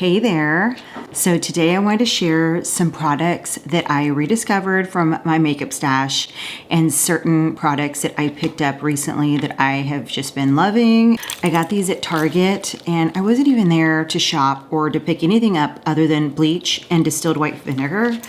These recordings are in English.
Hey there. So today I wanted to share some products that I rediscovered from my makeup stash and certain products that I picked up recently that I have just been loving. I got these at Target and I wasn't even there to shop or to pick anything up other than bleach and distilled white vinegar.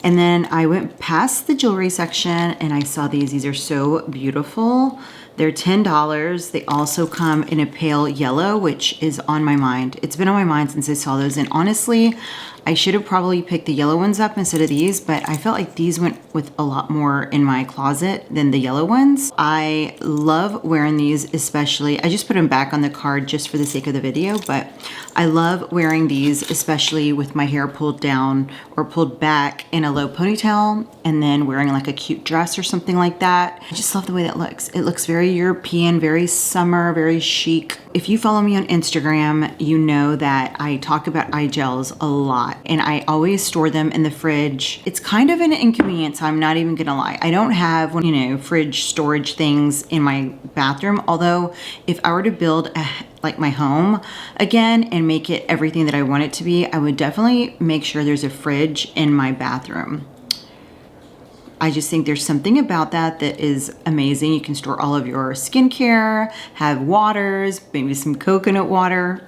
And then I went past the jewelry section and I saw these. These are so beautiful. They're $10. They also come in a pale yellow, which is on my mind. It's been on my mind since I saw those. And honestly, I should have probably picked the yellow ones up instead of these, but I felt like these went with a lot more in my closet than the yellow ones. I love wearing these, especially. I just put them back on the card just for the sake of the video, but I love wearing these, especially with my hair pulled down or pulled back in a low ponytail and then wearing like a cute dress or something like that. I just love the way that looks. It looks very European, very summer, very chic. If you follow me on Instagram, you know that I talk about eye gels a lot and I always store them in the fridge. It's kind of an inconvenience, I'm not even gonna lie. I don't have, fridge storage things in my bathroom, although if I were to build like my home again and make it everything that I want it to be, I would definitely make sure there's a fridge in my bathroom. I just think there's something about that that is amazing. You can store all of your skincare, have waters, maybe some coconut water,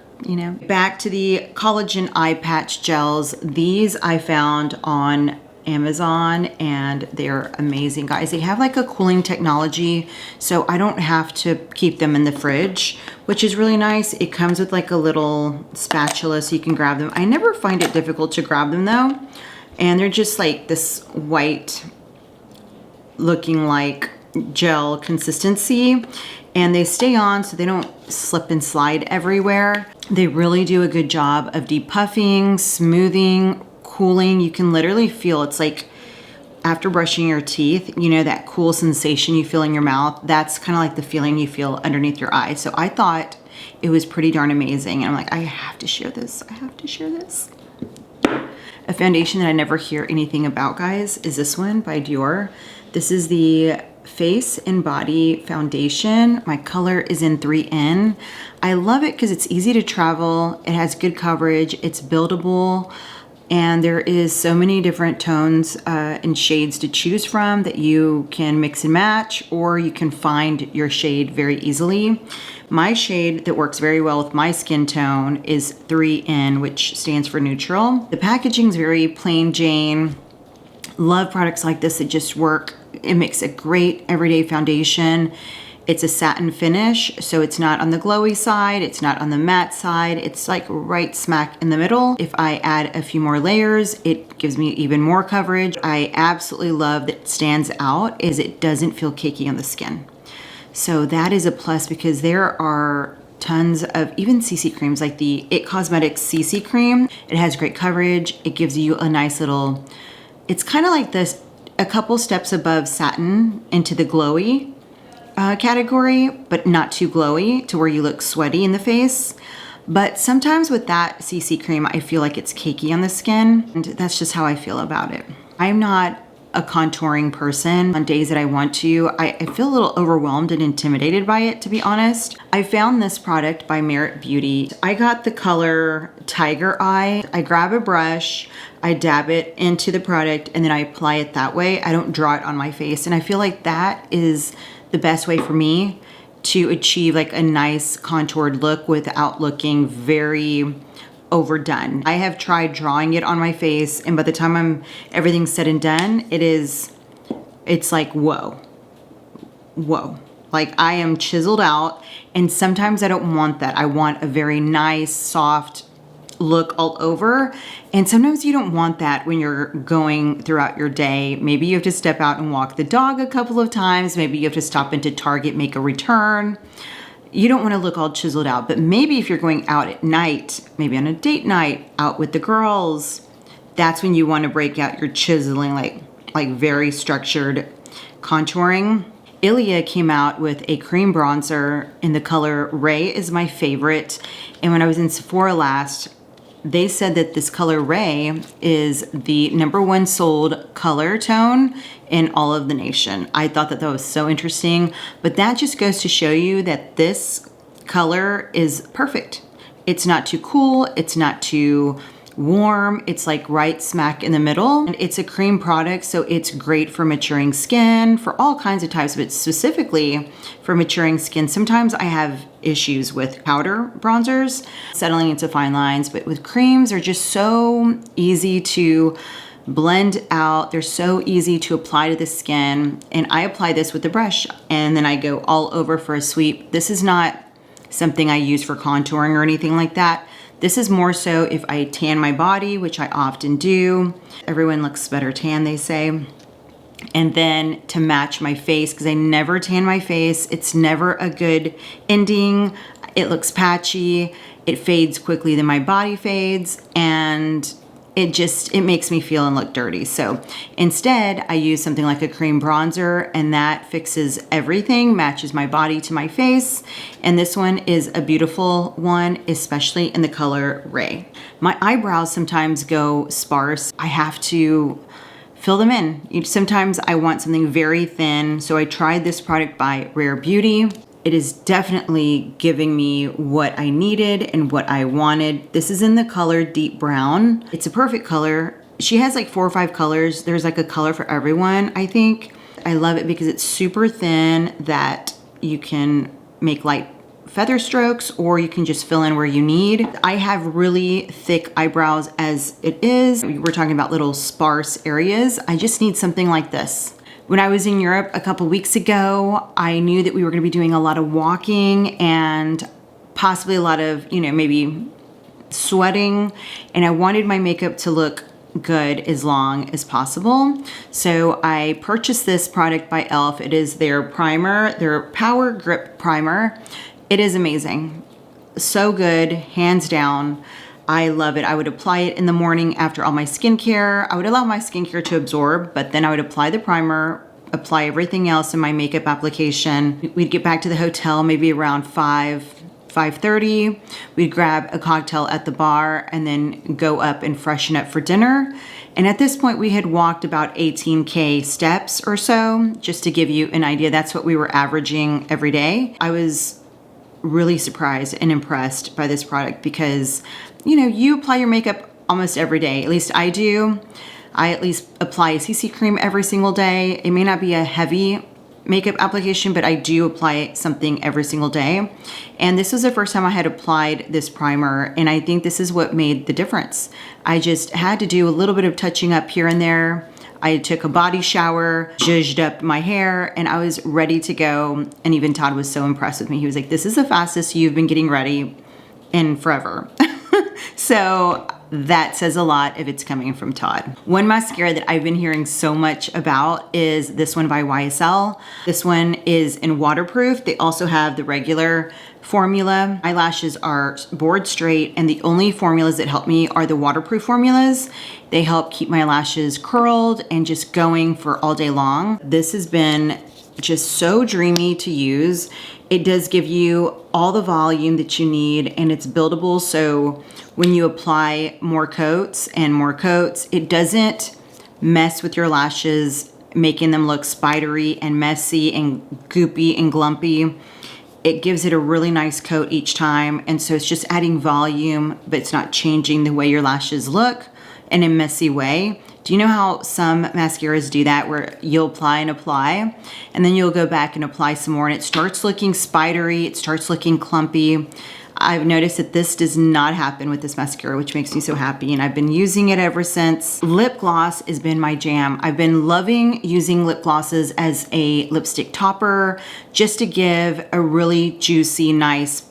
Back to the collagen eye patch gels. These I found on Amazon and they're amazing, guys. They have like a cooling technology, so I don't have to keep them in the fridge, which is really nice. It comes with like a little spatula so you can grab them. I never find it difficult to grab them though. And they're just like this white looking like gel consistency, and they stay on so they don't slip and slide everywhere. They really do a good job of depuffing, smoothing, cooling. You can literally feel, it's like after brushing your teeth, that cool sensation you feel in your mouth. That's kind of like the feeling you feel underneath your eye. So I thought it was pretty darn amazing. And I'm like, I have to share this. I have to share this. A foundation that I never hear anything about, guys, is this one by Dior. This is the Face and Body Foundation. My color is in 3N. I love it because it's easy to travel. It has good coverage. It's buildable. And there is so many different tones and shades to choose from that you can mix and match, or you can find your shade very easily. My shade that works very well with my skin tone is 3N, which stands for neutral. The packaging is very plain Jane. Love products like this that just work. It makes a great everyday foundation. It's a satin finish, so it's not on the glowy side, it's not on the matte side, it's like right smack in the middle. If I add a few more layers, it gives me even more coverage. I absolutely love that it stands out is it doesn't feel cakey on the skin. So that is a plus because there are tons of even CC creams like the It Cosmetics CC cream. It has great coverage. It gives you a nice little, it's kind of like this, a couple steps above satin into the glowy category, but not too glowy to where you look sweaty in the face. But sometimes with that CC cream, I feel like it's cakey on the skin, and that's just how I feel about it. I'm not a contouring person. On days that I want to, I feel a little overwhelmed and intimidated by it, to be honest. I found this product by Merit Beauty. I got the color Tiger Eye. I grab a brush, I dab it into the product, and then I apply it that way. I don't draw it on my face, and I feel like that is the best way for me to achieve like a nice contoured look without looking very overdone. I have tried drawing it on my face, and by the time everything's said and done, it's like, whoa. Like I am chiseled out, and sometimes I don't want that. I want a very nice, soft look all over. And sometimes you don't want that when you're going throughout your day. Maybe you have to step out and walk the dog a couple of times. Maybe you have to stop into Target, make a return. You don't want to look all chiseled out, but maybe if you're going out at night, maybe on a date night, out with the girls, that's when you want to break out your chiseling, like very structured contouring. Ilia came out with a cream bronzer in the color Ray is my favorite. And when I was in Sephora last, they said that this color Ray is the #1 sold color tone in all of the nation. I thought that was so interesting, but that just goes to show you that this color is perfect. It's not too cool, it's not too warm. It's like right smack in the middle. And it's a cream product, so it's great for maturing skin, for all kinds of types, but specifically for maturing skin. Sometimes I have issues with powder bronzers settling into fine lines, but with creams, they're just so easy to blend out. They're so easy to apply to the skin. And I apply this with the brush and then I go all over for a sweep. This is not something I use for contouring or anything like that. This is more so if I tan my body, which I often do. Everyone looks better tan, they say. And then to match my face, because I never tan my face. It's never a good ending. It looks patchy. It fades quickly than my body fades. And it makes me feel and look dirty. So instead, I use something like a cream bronzer, and that fixes everything, matches my body to my face. And this one is a beautiful one, especially in the color Ray. My eyebrows sometimes go sparse. I have to fill them in. Sometimes I want something very thin. So I tried this product by Rare Beauty. It is definitely giving me what I needed and what I wanted. This is in the color Deep Brown. It's a perfect color. She has like 4 or 5 colors. There's like a color for everyone, I think. I love it because it's super thin that you can make light feather strokes or you can just fill in where you need. I have really thick eyebrows as it is. We're talking about little sparse areas. I just need something like this. When I was in Europe a couple weeks ago, I knew that we were going to be doing a lot of walking and possibly a lot of, maybe sweating. And I wanted my makeup to look good as long as possible. So I purchased this product by e.l.f. It is their primer, their Power Grip Primer. It is amazing. So good, hands down. I love it. I would apply it in the morning after all my skincare. I would allow my skincare to absorb, but then I would apply the primer, apply everything else in my makeup application. We'd get back to the hotel maybe around 5:30. We'd grab a cocktail at the bar and then go up and freshen up for dinner. And at this point, we had walked about 18K steps or so, just to give you an idea. That's what we were averaging every day. I was really surprised and impressed by this product because you apply your makeup almost every day. At least I do. I at least apply a CC cream every single day. It may not be a heavy makeup application, but I do apply something every single day. And this was the first time I had applied this primer, and I think this is what made the difference. I just had to do a little bit of touching up here and there. I took a body shower, zhuzhed up my hair, and I was ready to go. And even Todd was so impressed with me. He was like, this is the fastest you've been getting ready in forever. So that says a lot if it's coming from Todd. One mascara that I've been hearing so much about is this one by YSL. This one is in waterproof. They also have the regular formula. Eyelashes are bored straight, and the only formulas that help me are the waterproof formulas. They help keep my lashes curled and just going for all day long. This has been just so dreamy to use. It does give you all the volume that you need, and it's buildable, so when you apply more coats and more coats, it doesn't mess with your lashes, making them look spidery and messy and goopy and glumpy. It gives it a really nice coat each time, and so it's just adding volume, but it's not changing the way your lashes look in a messy way. Do you know how some mascaras do that, where you'll apply and then you'll go back and apply some more and it starts looking spidery, it starts looking clumpy? I've noticed that this does not happen with this mascara, which makes me so happy, and I've been using it ever since. Lip gloss has been my jam. I've been loving using lip glosses as a lipstick topper, just to give a really juicy, nice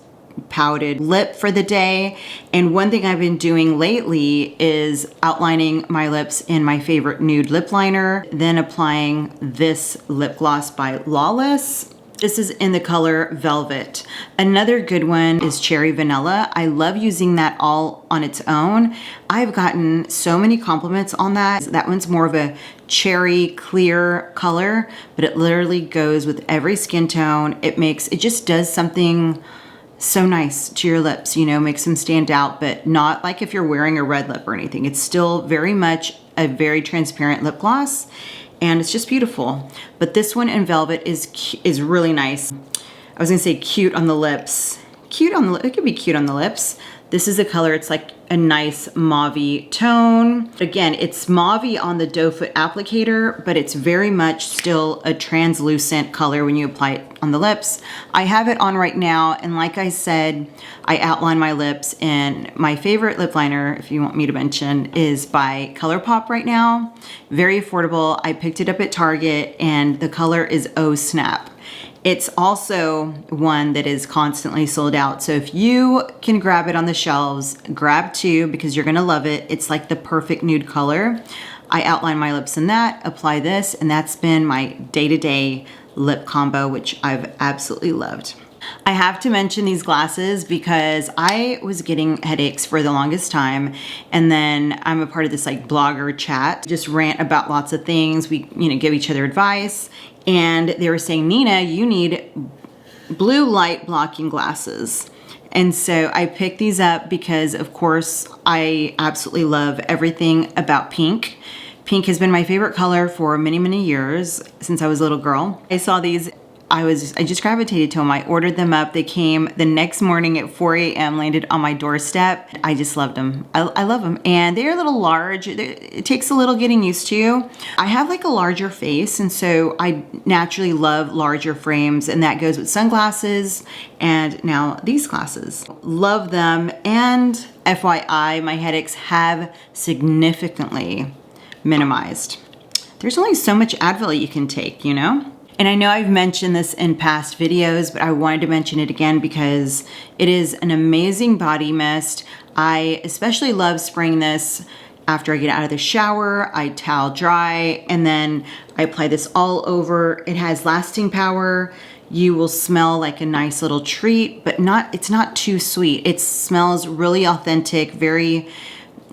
pouted lip for the day. And one thing I've been doing lately is outlining my lips in my favorite nude lip liner, then applying this lip gloss by Lawless. This is in the color Velvet. Another good one is Cherry Vanilla. I love using that all on its own. I've gotten so many compliments on that. That one's more of a cherry clear color, but it literally goes with every skin tone. It just does something so nice to your lips, makes them stand out, but not like if you're wearing a red lip or anything. It's still very much a very transparent lip gloss, and it's just beautiful. But this one in Velvet is really nice. I was gonna say cute on the lips. It could be cute on the lips. This is a color, it's like a nice mauve-y tone. Again, it's mauve-y on the doe foot applicator, but it's very much still a translucent color when you apply it on the lips. I have it on right now, and like I said, I outline my lips, and my favorite lip liner, if you want me to mention, is by ColourPop right now. Very affordable. I picked it up at Target, and the color is Oh Snap. It's also one that is constantly sold out. So if you can grab it on the shelves, grab two because you're gonna love it. It's like the perfect nude color. I outline my lips in that, apply this, and that's been my day-to-day lip combo, which I've absolutely loved. I have to mention these glasses because I was getting headaches for the longest time, and then I'm a part of this like blogger chat, just rant about lots of things. We, give each other advice, and they were saying, Nina, you need blue light blocking glasses. And so I picked these up because, of course, I absolutely love everything about pink. Pink has been my favorite color for many, many years, since I was a little girl. I saw these, I just gravitated to them. I ordered them up. They came the next morning at 4 a.m., landed on my doorstep. I just loved them. I love them. And they're a little large. It takes a little getting used to. I have like a larger face, and so I naturally love larger frames, and that goes with sunglasses and now these glasses. Love them. And FYI, my headaches have significantly minimized. There's only so much Advil you can take, And I know I've mentioned this in past videos, but I wanted to mention it again because it is an amazing body mist. I especially love spraying this after I get out of the shower. I towel dry, and then I apply this all over. It has lasting power. You will smell like a nice little treat, but it's not too sweet. It smells really authentic, very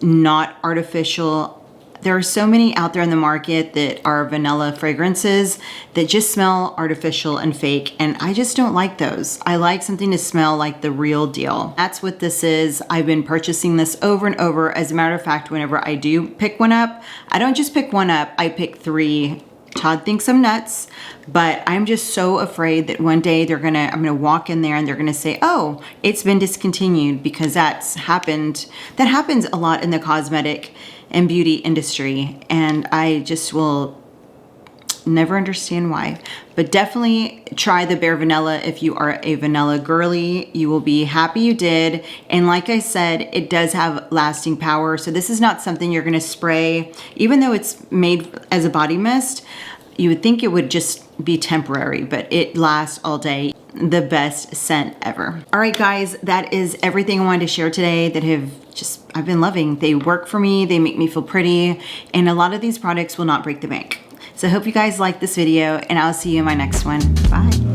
not artificial. There are so many out there in the market that are vanilla fragrances that just smell artificial and fake, and I just don't like those. I like something to smell like the real deal. That's what this is. I've been purchasing this over and over. As a matter of fact, whenever I do pick one up, I don't just pick one up, I pick three. Todd thinks I'm nuts, but I'm just so afraid that one day I'm gonna walk in there and they're gonna say, oh, it's been discontinued, because that happens a lot in the cosmetic and beauty industry, and I just will never understand why. But definitely try the Bare Vanilla if you are a vanilla girly. You will be happy you did. And like I said, it does have lasting power. So this is not something you're gonna spray. Even though it's made as a body mist, you would think it would just be temporary, but it lasts all day. The best scent ever. All right, guys, that is everything I wanted to share today that I've been loving. They work for me, they make me feel pretty, and a lot of these products will not break the bank. So I hope you guys like this video, and I'll see you in my next one. Bye.